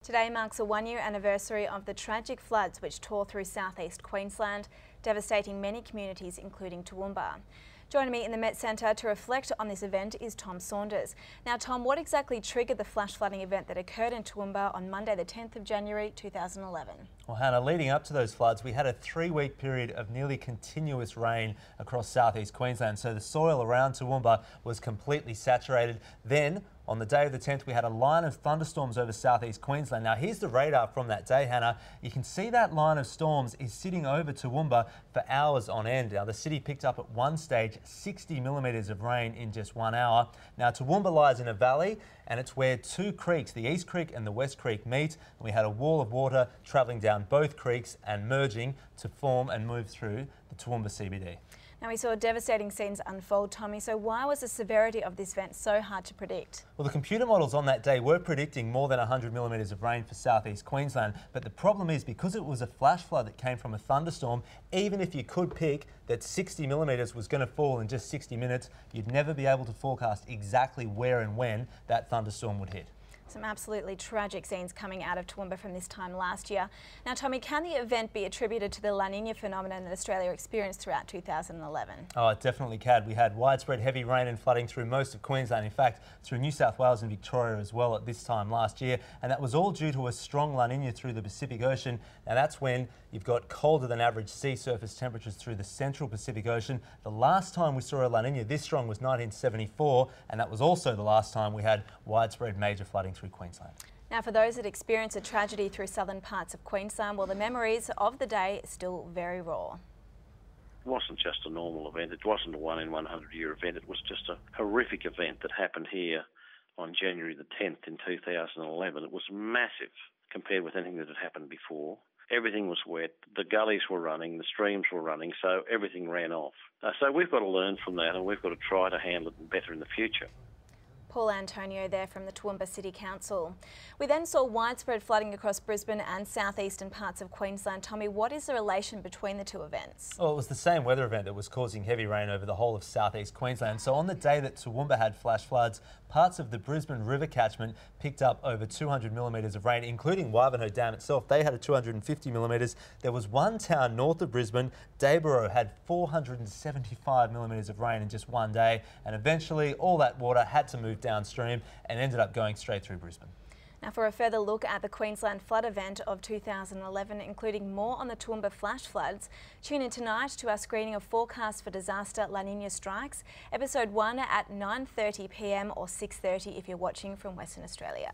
Today marks a one-year anniversary of the tragic floods which tore through southeast Queensland, devastating many communities including Toowoomba. Joining me in the Met Centre to reflect on this event is Tom Saunders. Now Tom, what exactly triggered the flash flooding event that occurred in Toowoomba on Monday the 10th of January 2011? Well Hannah, leading up to those floods we had a 3-week period of nearly continuous rain across southeast Queensland, so the soil around Toowoomba was completely saturated. Then on the day of the 10th, we had a line of thunderstorms over southeast Queensland. Now, here's the radar from that day, Hannah. You can see that line of storms is sitting over Toowoomba for hours on end. Now, the city picked up at one stage 60 millimetres of rain in just 1 hour. Now, Toowoomba lies in a valley, and it's where two creeks, the East Creek and the West Creek, meet. And we had a wall of water travelling down both creeks and merging to form and move through the Toowoomba CBD. Now, we saw devastating scenes unfold, Tommy, so why was the severity of this event so hard to predict? Well, the computer models on that day were predicting more than 100 millimetres of rain for southeast Queensland, but the problem is because it was a flash flood that came from a thunderstorm, even if you could pick that 60 millimetres was going to fall in just 60 minutes, you'd never be able to forecast exactly where and when that thunderstorm would hit. Some absolutely tragic scenes coming out of Toowoomba from this time last year. Now, Tommy, can the event be attributed to the La Nina phenomenon that Australia experienced throughout 2011? Oh, it definitely can. We had widespread heavy rain and flooding through most of Queensland, in fact, through New South Wales and Victoria as well at this time last year. And that was all due to a strong La Nina through the Pacific Ocean. Now, that's when you've got colder than average sea surface temperatures through the central Pacific Ocean. The last time we saw a La Nina this strong was 1974, and that was also the last time we had widespread major flooding through Queensland. Now, for those that experience a tragedy through southern parts of Queensland, well, the memories of the day are still very raw. It wasn't just a normal event. It wasn't a 1 in 100 year event. It was just a horrific event that happened here on January the 10th in 2011. It was massive compared with anything that had happened before. Everything was wet, the gullies were running, the streams were running, so everything ran off. So we've got to learn from that, and we've got to try to handle it better in the future. Paul Antonio there from the Toowoomba City Council. We then saw widespread flooding across Brisbane and southeastern parts of Queensland. Tommy, what is the relation between the two events? Well, it was the same weather event that was causing heavy rain over the whole of southeast Queensland. So on the day that Toowoomba had flash floods, parts of the Brisbane River catchment picked up over 200 millimetres of rain, including Wivenhoe Dam itself. They had a 250 millimetres. There was one town north of Brisbane, Dayboro, had 475 millimetres of rain in just one day, and eventually all that water had to move downstream and ended up going straight through Brisbane. Now, for a further look at the Queensland flood event of 2011, including more on the Toowoomba flash floods, tune in tonight to our screening of Forecast for Disaster La Nina Strikes, episode 1 at 9:30 p.m. or 6:30 if you're watching from Western Australia.